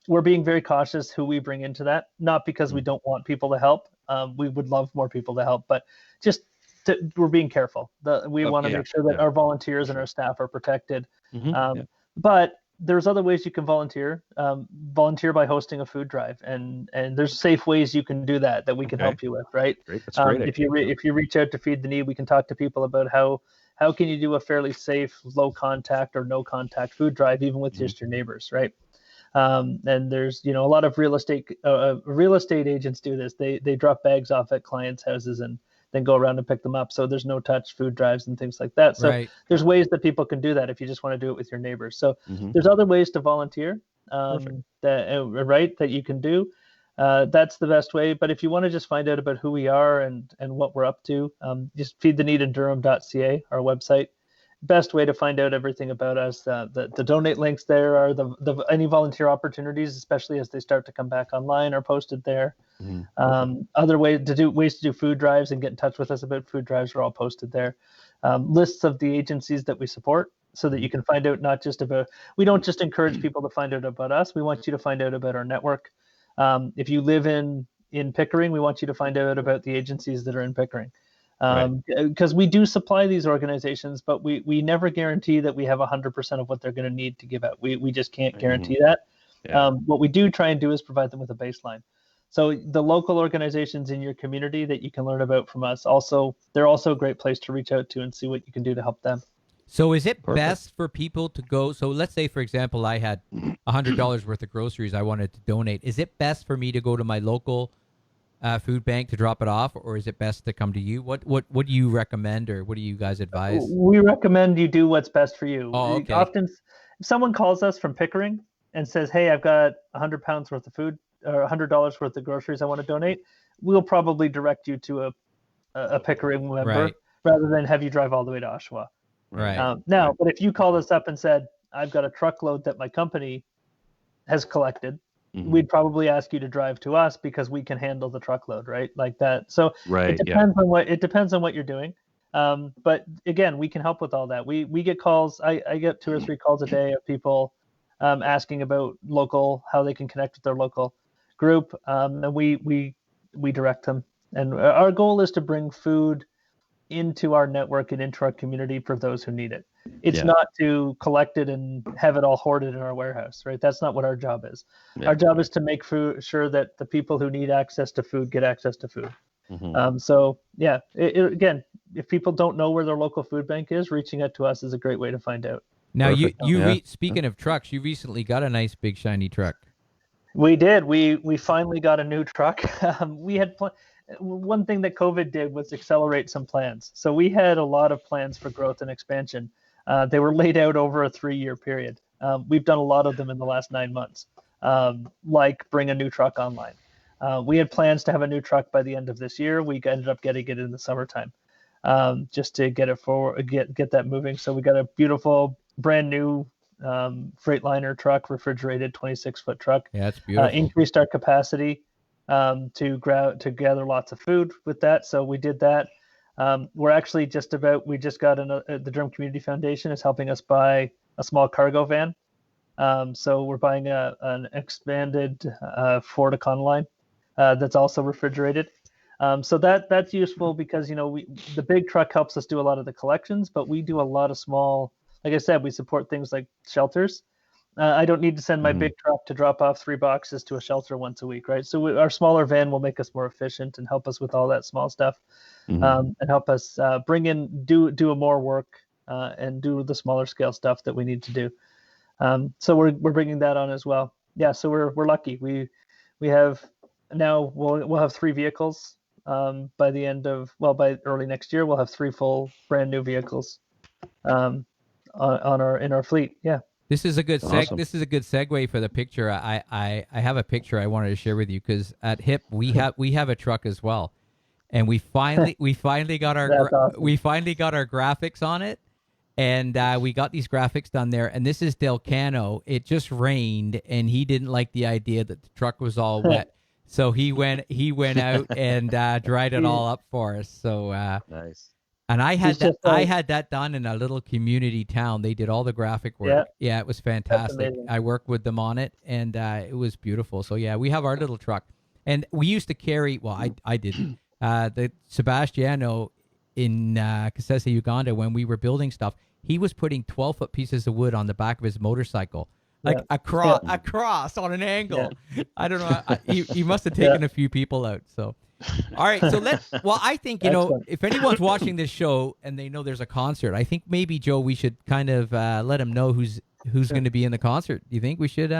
We're being very cautious who we bring into that, not because we don't want people to help. We would love more people to help, but just we're being careful. We want to make sure that our volunteers and our staff are protected. But there's other ways you can volunteer. Volunteer by hosting a food drive, and there's safe ways you can do that we can help you with, right? Great. That's great. If you reach out to Feed the Need, we can talk to people about how can you do a fairly safe, low contact or no contact food drive, even with just your neighbors, right? And there's a lot of real estate agents do this. They drop bags off at clients' houses and then go around and pick them up. So there's no touch food drives and things like that. So there's ways that people can do that if you just want to do it with your neighbors. So there's other ways to volunteer that you can do. That's the best way. But if you want to just find out about who we are and what we're up to, just feedtheneedindurham.ca, our website. best way to find out everything about us. The donate links there are any volunteer opportunities, especially as they start to come back online, are posted there. Other ways to do food drives and get in touch with us about food drives are all posted there. Lists of the agencies that we support, so that you can find out not just about. We don't just encourage people to find out about us. We want you to find out about our network. If you live in Pickering, we want you to find out about the agencies that are in Pickering. Because we do supply these organizations, but we never guarantee that we have 100% of what they're going to need to give out. We just can't guarantee that. What we do try and do is provide them with a baseline. So the local organizations in your community that you can learn about from us, they're also a great place to reach out to and see what you can do to help them. So is it best for people to go? So let's say, for example, I had $100 worth of groceries I wanted to donate. Is it best for me to go to my local food bank to drop it off, or is it best to come to you? What do you recommend, or what do you guys advise? We recommend you do what's best for you. Oh, okay. Often, if someone calls us from Pickering and says, "Hey, I've got £100 worth of food or $100 worth of groceries I want to donate," we'll probably direct you to a Pickering member rather than have you drive all the way to Oshawa. But if you called us up and said, "I've got a truckload that my company has collected," we'd probably ask you to drive to us because we can handle the truckload, right? Like that. So it depends on what you're doing. But again, we can help with all that. We get calls. I get 2 or 3 calls a day of people asking about how they can connect with their local group, and we direct them. And our goal is to bring food into our network and into our community for those who need it. It's not to collect it and have it all hoarded in our warehouse, right? That's not what our job is. Our job is to make sure that the people who need access to food get access to food. Again, if people don't know where their local food bank is, reaching out to us is a great way to find out. Now, speaking of trucks, you recently got a nice big shiny truck. We did. We finally got a new truck. We had one thing that COVID did was accelerate some plans. So we had a lot of plans for growth and expansion. They were laid out over a 3-year period. We've done a lot of them in the last 9 months, like bring a new truck online. We had plans to have a new truck by the end of this year. We ended up getting it in the summertime, just to get it forward, get that moving. So we got a beautiful, brand new Freightliner truck, refrigerated 26-foot truck. Yeah, it's beautiful. Increased our capacity to gather lots of food with that. So we did that. We're actually we just got the Durham Community Foundation is helping us buy a small cargo van. So we're buying an expanded Ford Econoline that's also refrigerated. So that's useful because, the big truck helps us do a lot of the collections, but we do a lot of small, like I said, we support things like shelters. I don't need to send my big truck to drop off 3 boxes to a shelter once a week, right? So our smaller van will make us more efficient and help us with all that small stuff, and help us do more work and do the smaller scale stuff that we need to do. So we're bringing that on as well. Yeah, so we're lucky. We have now we'll have 3 vehicles by early next year. We'll have 3 full brand new vehicles in our fleet. Yeah. This is a good Awesome. This is a good segue for the picture. I have a picture I wanted to share with you because at HIP we have a truck as well, and we finally got our graphics on it, and we got these graphics done there. And this is Delcano. It just rained, and he didn't like the idea that the truck was all wet, so he went out and dried it all up for us. So nice. And I had that done in a little community town. They did all the graphic work. Yeah, it was fantastic. I worked with them on it, and it was beautiful. So yeah, we have our little truck, and we used to carry. Well, I didn't. The Sebastiano in Kasese, Uganda, when we were building stuff, he was putting 12-foot pieces of wood on the back of his motorcycle, like across on an angle. Yeah. I don't know. He must have taken a few people out. So. All right, so I think, if anyone's watching this show and they know there's a concert, I think maybe, Joe, we should kind of let them know who's going to be in the concert. Do you think we should?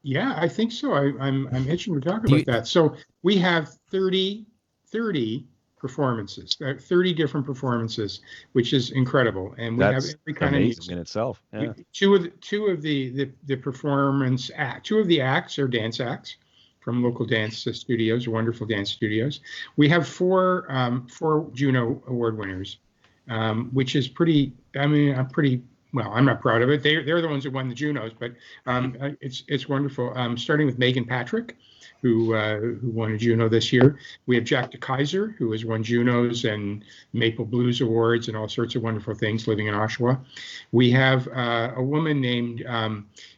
Yeah, I think so. I'm itching to talk about that. So we have 30 performances, 30 different performances, which is incredible. And we have every kind of music in itself. Yeah. Two of the performance act, 2 of the acts are dance acts from local dance studios, wonderful dance studios. We have 4 Juno Award winners, which is pretty. I mean, I'm not proud of it. They're the ones who won the Junos, but it's wonderful. Starting with Megan Patrick, who won a Juno this year. We have Jack DeKaiser, who has won Junos and Maple Blues Awards and all sorts of wonderful things, living in Oshawa. We have a woman named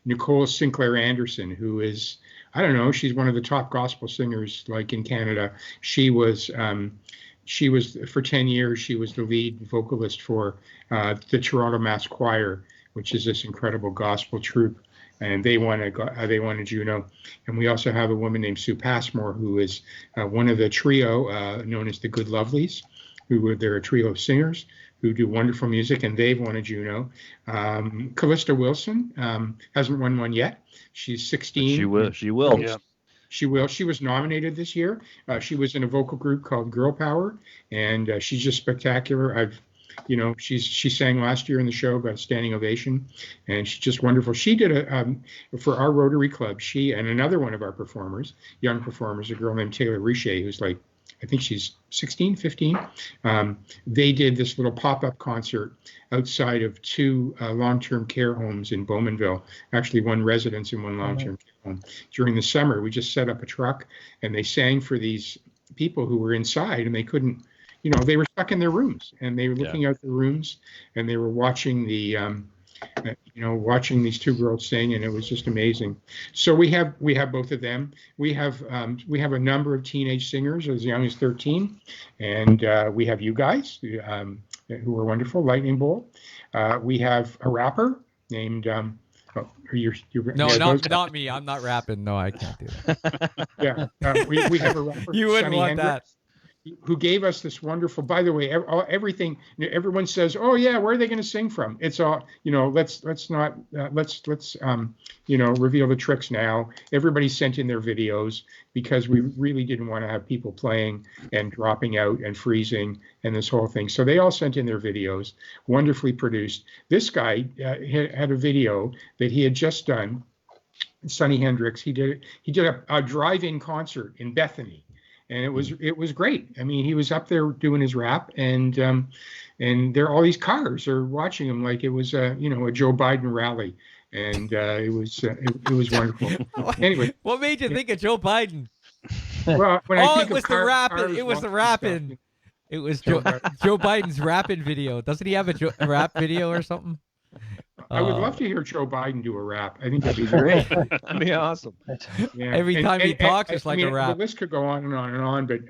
Nicole Sinclair Anderson, who is, I don't know, she's one of the top gospel singers like in Canada. She was for 10 years, she was the lead vocalist for the Toronto Mass Choir, which is this incredible gospel troupe. And they won a Juno. And we also have a woman named Sue Passmore, who is one of the trio known as the Good Lovelies, they're a trio of singers who do wonderful music, and they've won a Juno. Callista Wilson hasn't won one yet. She's 16. She will. Yeah. She will. She was nominated this year. She was in a vocal group called Girl Power, and she's just spectacular. She sang last year in the show, got a standing ovation, and she's just wonderful. She did for our Rotary Club. She and another one of our young performers, a girl named Taylor Richer, who's like, I think she's 16, 15. They did this little pop-up concert outside of two long-term care homes in Bowmanville, actually one residence and one long-term care home. During the summer, we just set up a truck, and they sang for these people who were inside, and they couldn't, they were stuck in their rooms, and they were looking out the rooms, and they were watching watching these two girls sing, and it was just amazing. So we have both of them. We have a number of teenage singers as young as 13, and we have you guys who are wonderful. Lightning Bolt. We have a rapper named. Not me. I'm not rapping. No, I can't do that. Yeah, we have a rapper. You wouldn't Sonny want Hendricks, that. who gave us this wonderful, by the way, everything, everyone says, oh yeah, where are they going to sing from? It's all, let's reveal the tricks now. Everybody sent in their videos because we really didn't want to have people playing and dropping out and freezing and this whole thing. So they all sent in their videos, wonderfully produced. This guy had a video that he had just done, Sonny Hendricks. He did a drive-in concert in Bethany. And it was great. I mean, he was up there doing his rap, and there all these cars are watching him like it was a Joe Biden rally, and it was wonderful. Anyway, what made you think of Joe Biden? Well, when I think it was the rapping. It was the rapping. It was Joe Biden's rapping video. Doesn't he have a rap video or something? I would love to hear Joe Biden do a rap. I think that'd be great. That'd be awesome. Yeah. Every time he talks, it's like a rap. The list could go on and on and on, but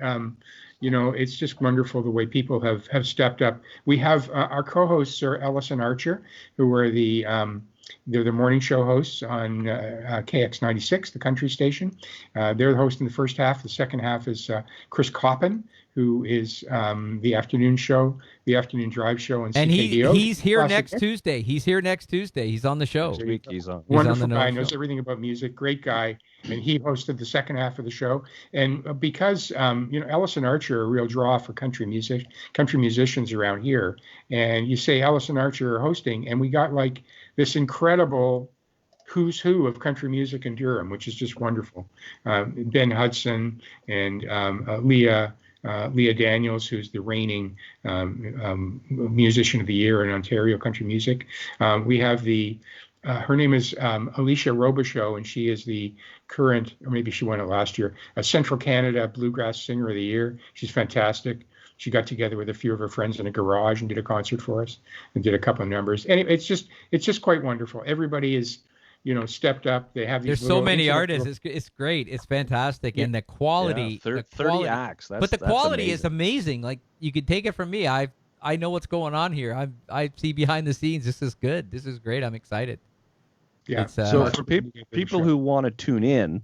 it's just wonderful the way people have stepped up. We have our co-hosts are Ellis and Archer, who are they're the morning show hosts on KX96, the country station. They're the host in the first half. The second half is Chris Coppin, who is the afternoon drive show on CKDO. And he's here next Tuesday. He's here next Tuesday. He's on the show. He's on. Wonderful guy, knows everything about music. Great guy, and he hosted the second half of the show. And because Ellis and Archer are a real draw for country musicians around here, and you say Ellis and Archer are hosting, and we got like this incredible who's who of country music in Durham, which is just wonderful. Ben Hudson and Leah Daniels, who's the reigning musician of the year in Ontario country music. We have her name is Alicia Robichaux, and she is the current, or maybe she won it last year, a Central Canada Bluegrass Singer of the Year. She's fantastic. She got together with a few of her friends in a garage and did a concert for us and did a couple of numbers. Anyway, it's just quite wonderful. Everybody is, stepped up. They have these. There's so many artists. It's great. It's fantastic, and the quality. Yeah, 30 acts. But the quality is amazing. Like, you could take it from me. I know what's going on here. I see behind the scenes. This is good. This is great. I'm excited. Yeah. So for people who want to tune in,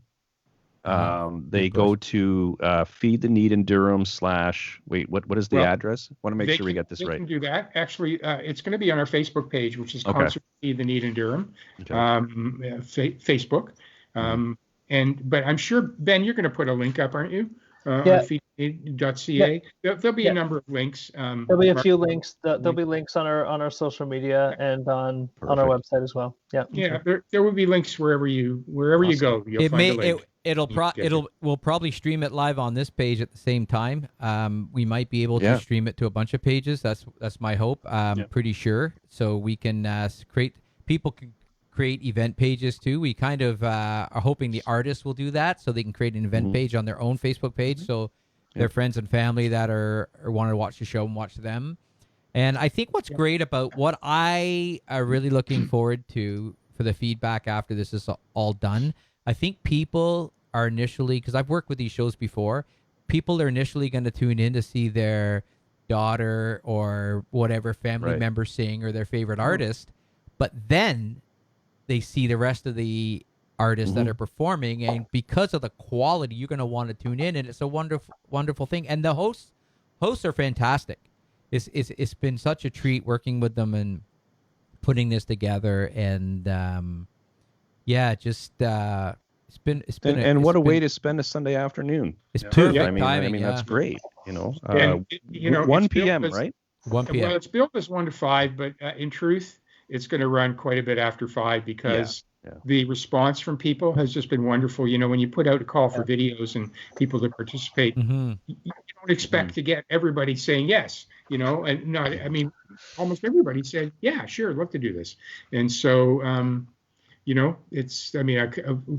they go to Feed the Need in Durham / what is the address? I want to make sure we get this right. They can do that. Actually, it's going to be on our Facebook page, which is Concert Feed the Need in Durham, Facebook. But I'm sure, Ben, you're going to put a link up, aren't you? On feedtheneed.ca. Yeah. There'll be a number of links. There'll be a few links. There'll be links on our social media and on our website as well. Yeah. Yeah. There will be links wherever you go. You'll find a link. We'll probably stream it live on this page at the same time. We might be able to stream it to a bunch of pages. That's my hope. Pretty sure. So we can people can create event pages too. We kind of are hoping the artists will do that, so they can create an event page on their own Facebook page, so their friends and family that are want to watch the show and watch them. And I think what's great about what I are really looking forward to for the feedback after this is all done, I think people are initially, because I've worked with these shows before, people are initially going to tune in to see their daughter or whatever family member sing or their favorite artist, but then they see the rest of the artists that are performing, and because of the quality, you're going to want to tune in, and it's a wonderful thing. And the hosts are fantastic. It's been such a treat working with them and putting this together, and what a way to spend a Sunday afternoon. It's perfect timing. I mean that's great. 1 p.m. right? 1 p.m. Well, it's billed as 1 to 5, but in truth, it's going to run quite a bit after 5 because the response from people has just been wonderful. When you put out a call for videos and people to participate, you don't expect to get everybody saying yes, and almost everybody said, yeah, sure, I'd love to do this. And so, a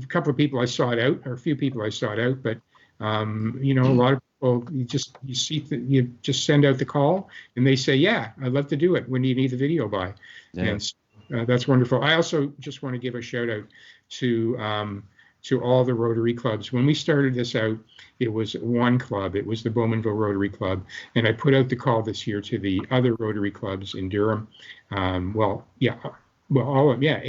couple of people I sought out, or a few people I sought out, but, a lot of people, you just send out the call and they say, yeah, I'd love to do it. When do you need the video by? And that's wonderful. I also just want to give a shout out to all the Rotary clubs. When we started this out, it was one club. It was the Bowmanville Rotary Club. And I put out the call this year to the other Rotary clubs in Durham.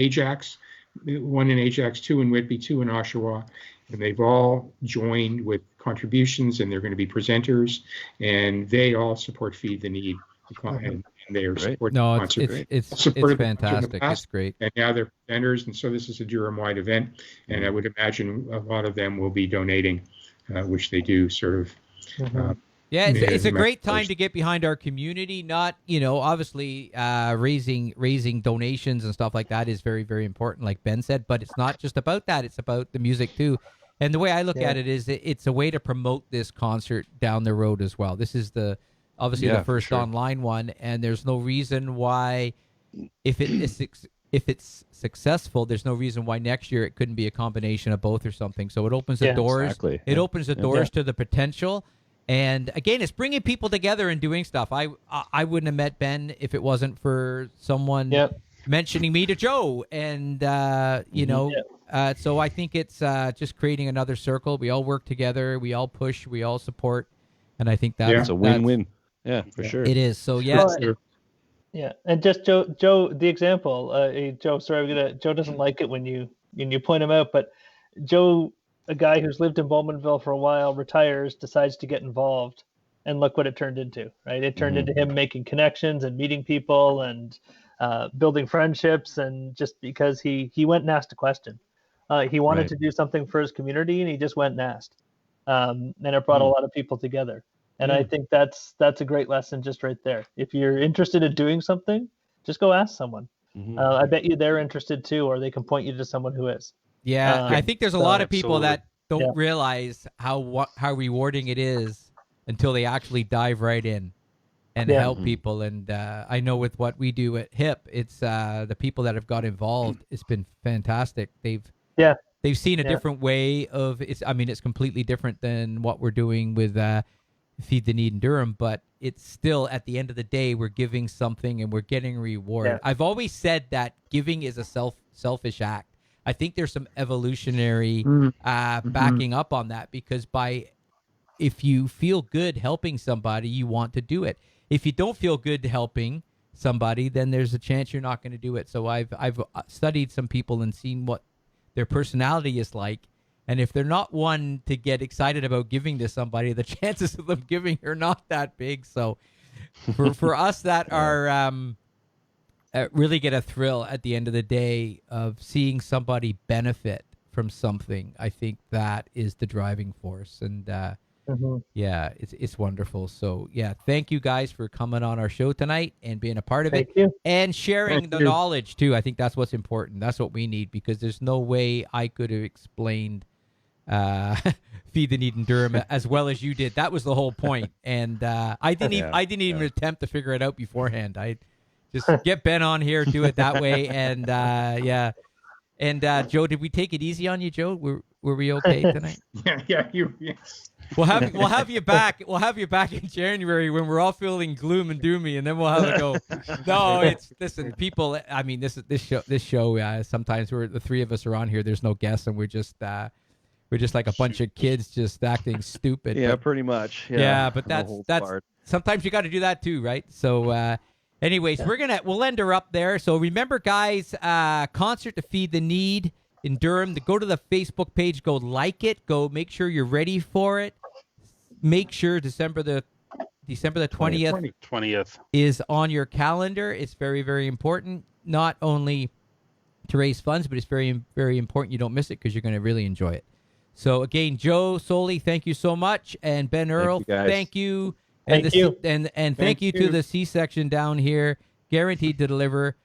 Ajax, one in Ajax, 2 in Whitby, 2 in Oshawa. And they've all joined with contributions, and they're going to be presenters, and they all support Feed the Need. And they are supporting the concert. It's fantastic. It's great. And now they're presenters, and so this is a Durham-wide event, and I would imagine a lot of them will be donating, which they do sort of. It's a great time to get behind our community. Not, obviously raising donations and stuff like that is very, very important, like Ben said, but it's not just about that. It's about the music too. And the way I look at it is it's a way to promote this concert down the road as well. This is obviously the first online one, and there's no reason why, if it's successful, there's no reason why next year it couldn't be a combination of both or something. So it opens the doors. Exactly. It opens the doors to the potential. And again, it's bringing people together and doing stuff. I wouldn't have met Ben if it wasn't for someone mentioning me to Joe. And, so I think it's just creating another circle. We all work together. We all push. We all support. And I think that's a win-win. Yeah, for sure. It is. So, and just Joe, the example, Joe, Joe doesn't like it when you point him out, but Joe, a guy who's lived in Bowmanville for a while, retires, decides to get involved, and look what it turned into, right? It turned into him making connections and meeting people and building friendships, and just because he went and asked a question. He wanted to do something for his community, and he just went and asked. And it brought a lot of people together. And I think that's a great lesson just right there. If you're interested in doing something, just go ask someone. I bet you they're interested too, or they can point you to someone who is. Yeah, I think there's a lot of people that don't realize how rewarding it is until they actually dive right in and help people. And I know with what we do at HIP, it's the people that have got involved. It's been fantastic. They've seen a different way of it's. I mean, it's completely different than what we're doing with Feed the Need in Durham, but it's still at the end of the day, we're giving something and we're getting a reward. Yeah. I've always said that giving is a selfish act. I think there's some evolutionary backing up on that, because if you feel good helping somebody, you want to do it. If you don't feel good helping somebody, then there's a chance you're not going to do it. So I've studied some people and seen what their personality is like. And if they're not one to get excited about giving to somebody, the chances of them giving are not that big. So for us that are really get a thrill at the end of the day of seeing somebody benefit from something, I think that is the driving force. And it's wonderful. So thank you guys for coming on our show tonight and being a part of it and sharing the knowledge too. I think that's what's important. That's what we need, because there's no way I could have explained Feed the Need in Durham as well as you did. That was the whole point. And I didn't even attempt to figure it out beforehand. I just get Ben on here, do it that way, and yeah. And Joe, did we take it easy on you, Joe? Were we okay tonight? Yeah. We'll have you back. We'll have you back in January when we're all feeling gloom and doomy, and then we'll have a go. No, listen, people. I mean, this show. Sometimes the three of us are on here. There's no guests, and we're just like a bunch of kids just acting stupid. Yeah, but, pretty much. Yeah, but that's part. Sometimes you got to do that too, right? So, anyways, we'll end her up there. So remember, guys, concert to Feed the Need in Durham. Go to the Facebook page. Go like it. Go make sure you're ready for it. Make sure December the 20th is on your calendar. It's very, very important. Not only to raise funds, but it's very, very important you don't miss it because you're going to really enjoy it. So again, Joe Solway, thank you so much, and Ben Earle, thank you. Thank you. And thank you to the C-section down here, guaranteed to deliver.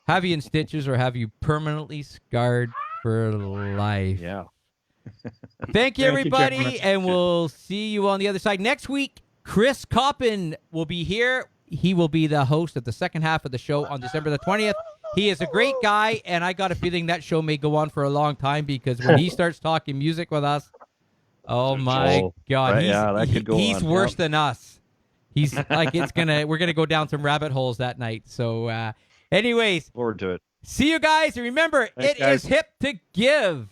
Have you in stitches or have you permanently scarred for life? Yeah. Thank you, everybody, gentlemen. and we'll see you on the other side. Next week, Chris Coppin will be here. He will be the host of the second half of the show on December the 20th. He is a great guy, and I got a feeling that show may go on for a long time because when he starts talking music with us, oh my God, right, he's worse than us. He's like we're gonna go down some rabbit holes that night. So, anyways, Forward to it. see you guys, and remember, Thanks, it guys. is hip to give.